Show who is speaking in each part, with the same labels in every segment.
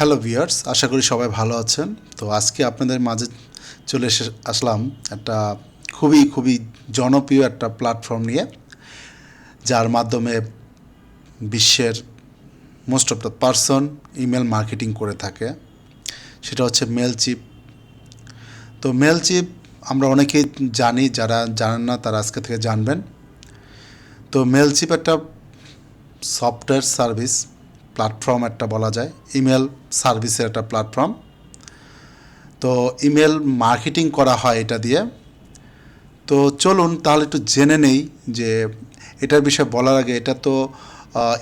Speaker 1: Hello viewers, আশা করি সবাই ভালো আছেন। তো আজকে আপনাদের মাঝে চলে আসলাম একটা খুবই জনপ্রিয় একটা প্ল্যাটফর্ম নিয়ে, যার মাধ্যমে বিশ্বের most of the person email marketing করে থাকে। সেটা হচ্ছে মেলচিপ। তো মেলচিপ আমরা অনেকেই জানি, যারা জানেন না তারা আজকে থেকে জানবেন। তো মেলচিপ একটা সফটওয়্যার সার্ভিস প্ল্যাটফর্ম একটা বলা যায়, ইমেল সার্ভিসের একটা প্ল্যাটফর্ম। তো ইমেল মার্কেটিং করা হয় এটা দিয়ে। তো চলুন তাহলে একটু জেনে নেই যে এটার বিষয়ে বলার আগে, এটা তো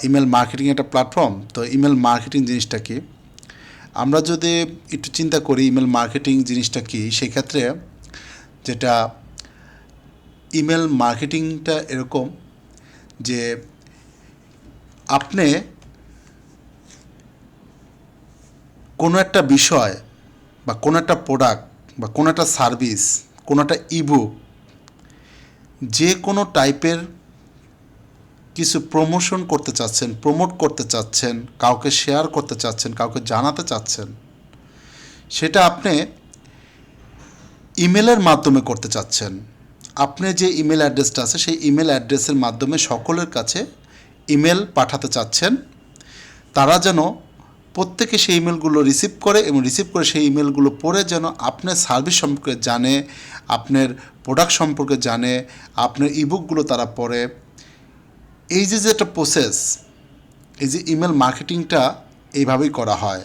Speaker 1: ইমেল মার্কেটিং একটা প্ল্যাটফর্ম। তো ইমেল মার্কেটিং জিনিসটা কি, আমরা যদি একটু চিন্তা করি ইমেল মার্কেটিং জিনিসটা কি, সেক্ষেত্রে যেটা ইমেল মার্কেটিংটা এরকম যে আপনি কোনো একটা বিষয় বা কোনো একটা প্রোডাক্ট বা কোনো একটা সার্ভিস, কোনো একটা ইবুক, যে কোনো টাইপের কিছু প্রমোশন করতে চাচ্ছেন, প্রমোট করতে চাচ্ছেন, কাউকে শেয়ার করতে চাচ্ছেন, কাউকে জানাতে চাচ্ছেন, সেটা আপনি ইমেলের মাধ্যমে করতে চাচ্ছেন। আপনি যে ইমেল অ্যাড্রেসটা আছে সেই ইমেল অ্যাড্রেসের মাধ্যমে সকলের কাছে ইমেল পাঠাতে চাচ্ছেন, তারা যেন প্রত্যেকে সেই ইমেলগুলো রিসিভ করে এবং রিসিভ করে সেই ইমেলগুলো পড়ে যেন আপনার সার্ভিস সম্পর্কে জানে, আপনার প্রোডাক্ট সম্পর্কে জানে, আপনার ইবুকগুলো তারা পড়ে। এই যে একটা প্রসেস, এই যে ইমেল মার্কেটিংটা এইভাবেই করা হয়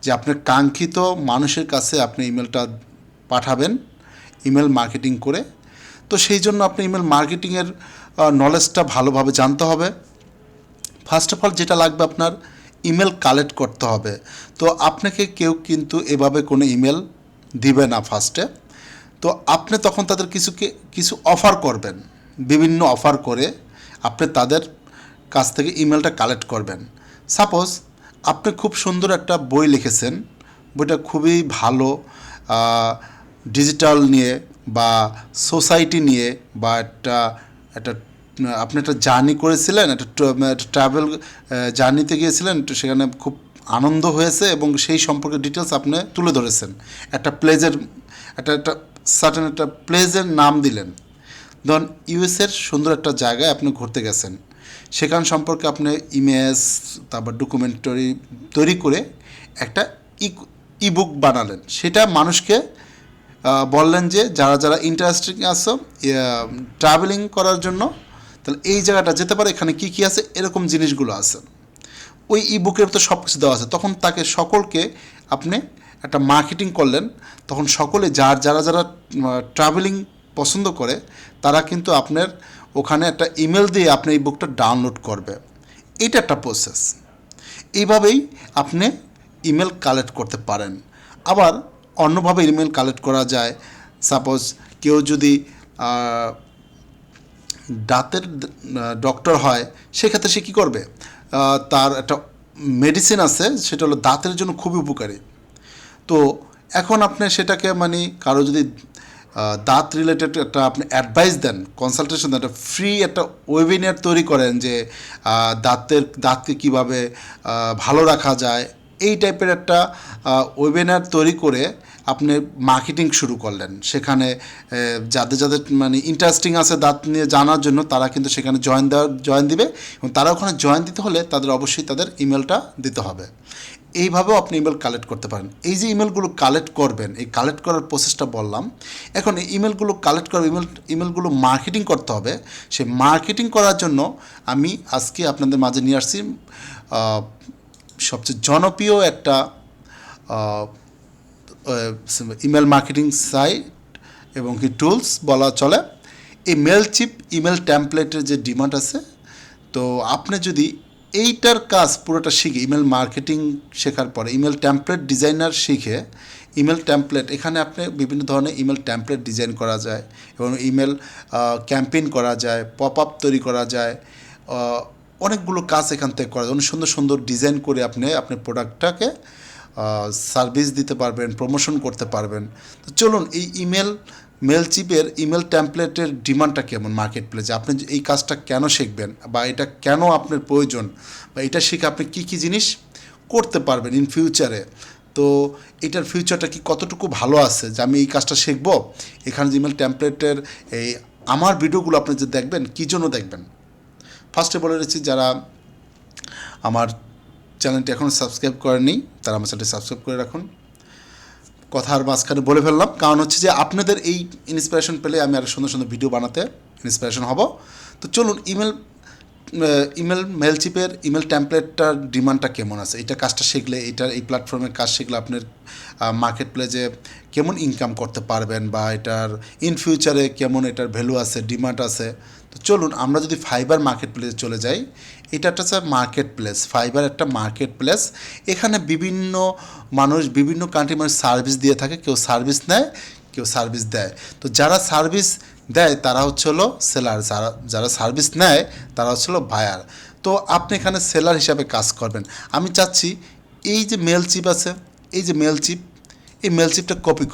Speaker 1: যে আপনার কাঙ্ক্ষিত মানুষের কাছে আপনি ইমেলটা পাঠাবেন ইমেল মার্কেটিং করে। তো সেই জন্য আপনি ইমেল মার্কেটিংয়ের নলেজটা ভালোভাবে জানতে হবে। ফার্স্ট অফ অল যেটা লাগবে, আপনার ইমেল কালেক্ট করতে হবে। তো আপনাকে কেউ কিন্তু এভাবে কোনো ইমেল দিবে না ফার্স্টে। তো আপনি তখন তাদের কিছু অফার করবেন, বিভিন্ন অফার করে আপনি তাদের কাছ থেকে ইমেলটা কালেক্ট করবেন। সাপোজ আপনি খুব সুন্দর একটা বই লিখেছেন, বইটা খুবই ভালো, ডিজিটাল নিয়ে বা সোসাইটি নিয়ে, বা একটা একটা আপনি একটা জার্নি করেছিলেন, একটা ট্রাভেল জার্নিতে গিয়েছিলেন, তো সেখানে খুব আনন্দ হয়েছে এবং সেই সম্পর্কে ডিটেলস আপনি তুলে ধরেছেন। একটা প্লেজের একটা সার্টেন একটা প্লেজের নাম দিলেন। ধরুন ইউএসের সুন্দর একটা জায়গায় আপনি ঘুরতে গেছেন, সেখান সম্পর্কে আপনি ইমেজ, তারপর ডকুমেন্টারি তৈরি করে একটা ইবুক বানালেন। সেটা মানুষকে বললেন যে যারা যারা ইন্টারেস্টিং আছো ট্রাভেলিং করার জন্য, তাহলে এই জায়গাটা যেতে পারে, এখানে কী কী আছে, এরকম জিনিসগুলো আছে। ওই ইবুকের তো সব কিছু দেওয়া আছে। তখন তাকে সকলকে আপনি একটা মার্কেটিং করলেন। তখন সকলে যারা যারা ট্রাভেলিং পছন্দ করে, তারা কিন্তু আপনার ওখানে একটা ইমেল দিয়ে আপনি এই বুকটা ডাউনলোড করবে। এটা একটা প্রসেস। এইভাবেই আপনি ইমেল কালেক্ট করতে পারেন। আবার অন্যভাবে ইমেল কালেক্ট করা যায়। সাপোজ কেউ যদি দাঁতের ডক্টর হয়, সেক্ষেত্রে সে কী করবে, তার একটা মেডিসিন আছে, সেটা হলো দাঁতের জন্য খুবই উপকারী। তো এখন আপনি সেটাকে মানে কারো যদি দাঁত রিলেটেড একটা আপনি অ্যাডভাইস দেন, কনসালটেশন দেন, একটা ফ্রি একটা ওয়েবিনার তৈরি করেন যে দাঁতকে কীভাবে ভালো রাখা যায়, এই টাইপের একটা ওয়েবিনার তৈরি করে আপনি মার্কেটিং শুরু করলেন। সেখানে যাদের যাদের মানে ইন্টারেস্টিং আছে দাঁত নিয়ে জানার জন্য, তারা কিন্তু সেখানে জয়েন দিবে এবং তারা ওখানে জয়েন দিতে হলে তাদের অবশ্যই তাদের ইমেলটা দিতে হবে। এইভাবেও আপনি ইমেল কালেক্ট করতে পারেন। এই যে ইমেলগুলো কালেক্ট করবেন, এই কালেক্ট করার প্রসেসটা বললাম। এখন এই ইমেলগুলো কালেক্ট করে ইমেলগুলো মার্কেটিং করতে হবে। সে মার্কেটিং করার জন্য আমি আজকে আপনাদের মাঝে নিয়ে আসছি সবচেয়ে জনপ্রিয় একটা ইমেল মার্কেটিং সাইট এবং কি টুলস বলা চলে। এই মেলচিপ ইমেল টেমপ্লেটের যে ডিমান্ড আছে, তো আপনি যদি এইটার কাজ পুরোটা শিখে, ইমেল মার্কেটিং শেখার পরে ইমেল টেমপ্লেট ডিজাইনার শিখে, ইমেল টেমপ্লেট এখানে আপনি বিভিন্ন ধরনের ইমেল টেমপ্লেট ডিজাইন করা যায় এবং ইমেল ক্যাম্পেইন করা যায়, পপ আপ তৈরি করা যায়, অনেকগুলো কাজ এখান থেকে করা যায়। অনেক সুন্দর সুন্দর ডিজাইন করে আপনি আপনার প্রোডাক্টটাকে সার্ভিস দিতে পারবেন, প্রমোশন করতে পারবেন। তো চলুন এই মেলচিপের ইমেল টেমপ্লেটের ডিমান্ডটা কেমন মার্কেট প্লেসে, আপনি এই কাজটা কেন শিখবেন বা এটা কেন আপনার প্রয়োজন, বা এটা শিখে আপনি কী কী জিনিস করতে পারবেন ইন ফিউচারে। তো এটার ফিউচারটা কি কতটুকু ভালো আছে যে আমি এই কাজটা শিখবো। এখানে জিমেল টেমপ্লেটের এই আমার ভিডিওগুলো আপনি যে দেখবেন কী জন্য দেখবেন। ফার্স্টে বলে রেখেছি, যারা আমার চ্যানেলটি এখনও সাবস্ক্রাইব করেনি তারা আমার চ্যানেলটি সাবস্ক্রাইব করে রাখুন। কথার মাঝখানে বলে ফেললাম, কারণ হচ্ছে যে আপনাদের এই ইন্সপিরেশন পেলে আমি আরও সুন্দর সুন্দর ভিডিও বানাতে ইন্সপিরেশন হব। তো চলুন, মেলচিপের ইমেল টেমপ্লেটটার ডিমান্ডটা কেমন আছে, এটা কাজটা শিখলে, এই প্ল্যাটফর্মের কাজ শিখলে আপনার মার্কেট প্লেসে কেমন ইনকাম করতে পারবেন, বা এটার ইন ফিউচারে কেমন এটার ভ্যালু আছে, ডিমান্ড আছে। তো চলুন আমরা যদি ফাইবার মার্কেট প্লেসে চলে যাই। এটা একটা হচ্ছে মার্কেট প্লেস, ফাইবার একটা মার্কেট প্লেস। এখানে বিভিন্ন মানুষ, বিভিন্ন কান্ট্রি মানুষ সার্ভিস দিয়ে থাকে, কেউ সার্ভিস নেয়, কেউ সার্ভিস দেয়। তো যারা সার্ভিস দেয় তারা হচ্ছে হলো সেলার, যারা সার্ভিস নেয় তারা হচ্ছে হলো বায়ার। তো আপনি এখানে সেলার হিসাবে কাজ করবেন। আমি চাচ্ছি এই যে মেলচিপ আছে, এই যে মেলচিপ, এই মেলচিপটা কপি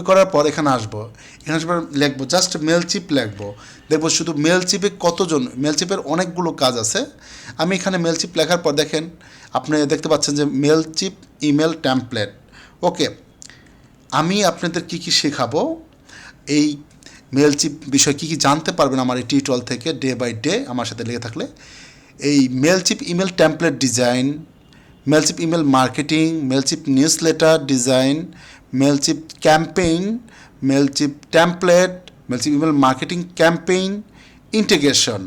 Speaker 1: করার পর এখানে আসবো, এখানে লিখবো জাস্ট মেলচিপ লিখবো। দেখবো শুধু মেলচিপে কতজন, মেলচিপের অনেকগুলো কাজ আছে। আমি এখানে মেলচিপ লেখার পর দেখেন, আপনি দেখতে পাচ্ছেন যে মেলচিপ ইমেল টেমপ্লেট। ওকে, আমি আপনাদের কি কি শেখাবো, এই মেলচিপ বিষয়ে কী কী জানতে পারবেন আমার এই টিউটোরিয়াল থেকে ডে বাই ডে আমার সাথে লেগে থাকলে। এই Mailchimp email template design, Mailchimp email marketing, Mailchimp newsletter design, Mailchimp campaign, Mailchimp template, Mailchimp email marketing campaign, integration.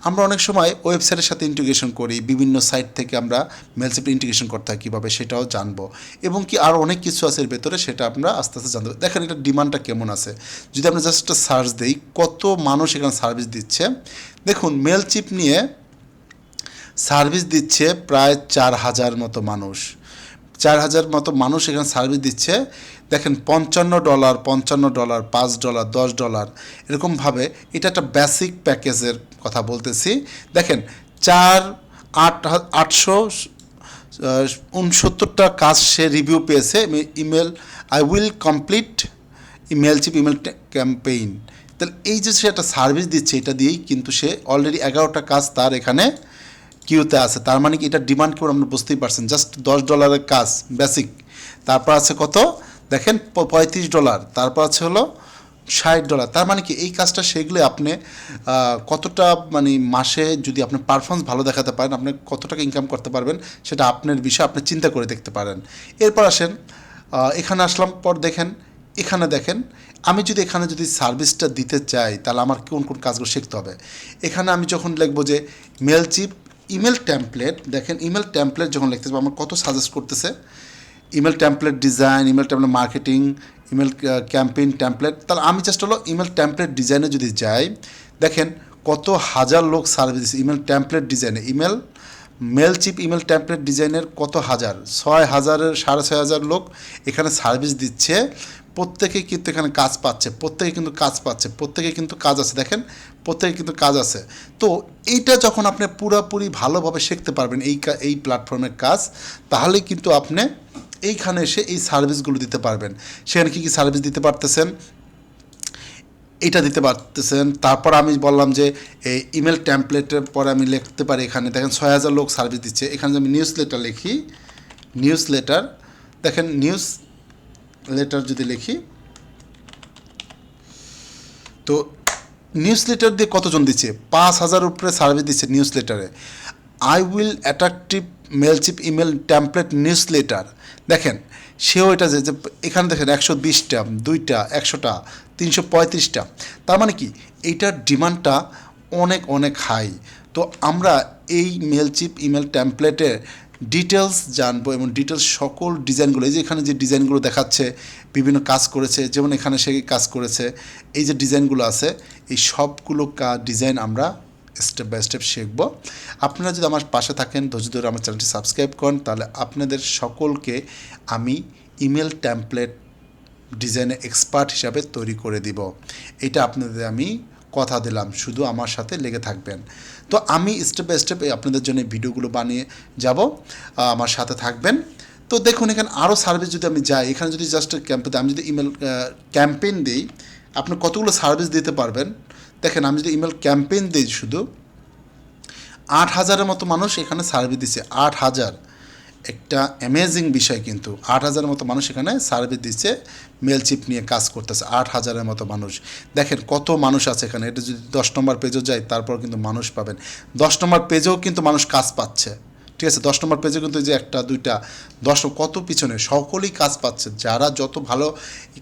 Speaker 1: আমরা অনেক সময় ওয়েবসাইটের সাথে ইন্টিগ্রেশন করি, বিভিন্ন সাইট থেকে আমরা মেলচিপ ইন্টিগ্রেশন করতে হয় কীভাবে সেটাও জানবো, এবং কি আরও অনেক কিছু আছে এর ভেতরে, সেটা আমরা আস্তে আস্তে জানতে পারি। দেখেন এটা ডিমান্ডটা কেমন আছে, যদি আমরা জাস্ট একটা সার্চ দিই কত মানুষ এখানে সার্ভিস দিচ্ছে। দেখুন মেলচিপ নিয়ে সার্ভিস দিচ্ছে প্রায় 4,000 মতো মানুষ, 4,000 মতো মানুষ এখানে সার্ভিস দিচ্ছে। দেখেন $55, $55, $5, $10 এরকমভাবে। এটা একটা বেসিক প্যাকেজের কথা বলতেছি। দেখেন 869টা কাজ সে রিভিউ পেয়েছে। Email I will complete Mailchimp email campaign. তাহলে এই যে সে একটা সার্ভিস দিচ্ছে, এটা দিয়েই কিন্তু সে অলরেডি 11টা কাজ তার এখানে কিউতে আছে। তার মানে কি এটা ডিমান্ড কেমন আপনি বুঝতেই পারছেন। জাস্ট $10 কাজ বেসিক, তারপর আছে কত দেখেন $35, তারপর আছে হলো $60। তার মানে কি এই কাজটা শিখলে আপনি কতটা মানে মাসে যদি আপনি পারফরমেন্স ভালো দেখাতে পারেন, আপনি কত টাকা ইনকাম করতে পারবেন সেটা আপনার বিষয়, আপনি চিন্তা করে দেখতে পারেন। এরপর আসেন এখানে আসলাম পর দেখেন, এখানে দেখেন আমি যদি এখানে যদি সার্ভিসটা দিতে চাই তাহলে আমার কোন কোন কাজগুলো শিখতে হবে। এখানে আমি যখন লিখবো যে মেলচিপ ইমেল টেমপ্লেট, দেখেন ইমেল টেমপ্লেট যখন লিখতে হবে আমার কত সাজেস্ট করতেছে। Email template design, email template marketing, email campaign template. তাহলে আমি জাস্ট হলো ইমেল টেমপ্লেট ডিজাইনে যদি যাই, দেখেন কত হাজার লোক সার্ভিস দিচ্ছে ইমেল টেমপ্লেট ডিজাইনে। মেলচিপ ইমেল টেমপ্লেট ডিজাইনের কত হাজার, 6,000-এর 6,500 লোক এখানে সার্ভিস দিচ্ছে। প্রত্যেকেই কিন্তু এখানে কাজ পাচ্ছে, প্রত্যেকে কিন্তু কাজ আছে। দেখেন প্রত্যেকে কিন্তু কাজ আছে। তো এইটা যখন আপনি পুরোপুরি ভালোভাবে শিখতে পারবেন এই প্ল্যাটফর্মের কাজ, তাহলে কিন্তু আপনি এইখানে এসে এই সার্ভিসগুলো দিতে পারবেন। সেখানে কী কী সার্ভিস দিতে পারতেছেন, এটা দিতে পারতেছেন। তারপর আমি বললাম যে এই ইমেল টেমপ্লেটের পরে আমি লিখতে পারি, এখানে দেখেন 6,000 লোক সার্ভিস দিচ্ছে। এখানে আমি নিউজ লেটার লিখি, নিউজ লেটার, দেখেন নিউজ লেটার যদি লিখি, তো নিউজ লেটার দিয়ে কতজন দিচ্ছে, 5,000 উপরে সার্ভিস দিচ্ছে নিউজ লেটারে। I will attractive Mailchimp email template newsletter, দেখেন সেও এটা যে এখানে দেখেন 120টা, 2টা, 100টা, 335টা। তার মানে কি এইটার ডিমান্ডটা অনেক অনেক হাই। তো আমরা এই মেলচিপ ইমেল টেমপ্লেটের ডিটেলস জানবো, এবং ডিটেলস সকল ডিজাইনগুলো, এই যে এখানে যে ডিজাইনগুলো দেখাচ্ছে বিভিন্ন কাজ করেছে, যেমন এখানে সে কাজ করেছে, এই যে ডিজাইনগুলো আছে এই সবগুলো ডিজাইন আমরা স্টেপ বাই স্টেপ শিখব। আপনারা যদি আমার পাশে থাকেন, ধৈর্য ধরে আমার চ্যানেলটি সাবস্ক্রাইব করেন, তাহলে আপনাদের সকলকে আমি ইমেল টেমপ্লেট ডিজাইনের এক্সপার্ট হিসাবে তৈরি করে দিব। এটা আপনাদের আমি কথা দিলাম, শুধু আমার সাথে লেগে থাকবেন। তো আমি স্টেপ বাই স্টেপ আপনাদের জন্য ভিডিওগুলো বানিয়ে যাব, আমার সাথে থাকবেন। তো দেখুন এখানে আরও সার্ভিস যদি আমি যাই, এখানে যদি জাস্ট আমি যদি ইমেল ক্যাম্পেইন দিই, আপনি কতগুলো সার্ভিস দিতে পারবেন। দেখেন আমি যদি ইমেল ক্যাম্পেইন দিই, শুধু 8,000-এর মতো মানুষ এখানে সার্ভিস দিচ্ছে, 8,000। একটা অ্যামেজিং বিষয়, কিন্তু 8,000-এর মতো মানুষ এখানে সার্ভিস দিচ্ছে, মেলচিপ নিয়ে কাজ করতেছে 8,000-এর মতো মানুষ। দেখেন কত মানুষ আছে এখানে। এটা যদি 10 নম্বর পেজও যায় তারপর কিন্তু মানুষ পাবেন। 10 নম্বর পেজেও কিন্তু মানুষ কাজ পাচ্ছে, ঠিক আছে। 10 নম্বর পেজে কিন্তু যে একটা দুইটা 10 কত পিছনে সকলেই কাজ পাচ্ছে। যারা যত ভালো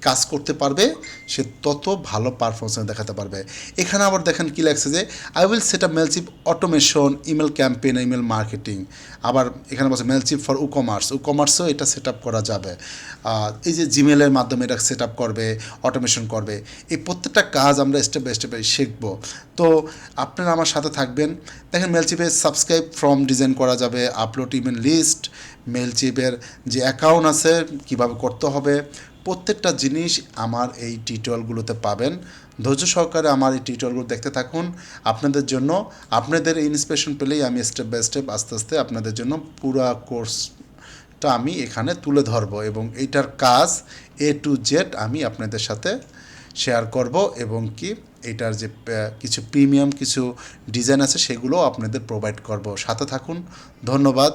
Speaker 1: কাজ করতে পারবে সে তত ভালো পারফরমেন্স দেখাতে পারবে। এখানে আবার দেখেন কী লাগছে যে I will set up Mailchimp automation, email campaign, email marketing. আবার এখানে বলছে মেলচিপ ফর কমার্সও এটা সেট আপ করা যাবে। এই যে জিমেলের মাধ্যমে এটা সেট আপ করবে, অটোমেশন করবে। এই প্রত্যেকটা কাজ আমরা স্টেপ বাই স্টেপ শিখব। তো আপনারা আমার সাথে থাকবেন। দেখেন মেলচিপে সাবস্ক্রাইব ফর্ম ডিজাইন করা যাবে, আপলোড ইমেল লিস্ট, মেলচিপের যে অ্যাকাউন্ট আছে কিভাবে করতে হবে, প্রত্যেকটা জিনিস আমার এই টিউটোরিয়ালগুলোতে পাবেন। ধৈর্য সহকারে আমার এই টিউটোরিয়ালগুলো দেখতে থাকুন। আপনাদের জন্য, আপনাদের ইন্সপিরেশন পেলেই আমি স্টেপ বাই স্টেপ আস্তে আস্তে আপনাদের জন্য পুরো কোর্সটা আমি এখানে তুলে ধরবো এবং এইটার কাজ A to Z আমি আপনাদের সাথে শেয়ার করব এবং কি এটার যে কিছু প্রিমিয়াম কিছু ডিজাইন আছে সেগুলোও আপনাদের প্রোভাইড করব। সাথে থাকুন। ধন্যবাদ।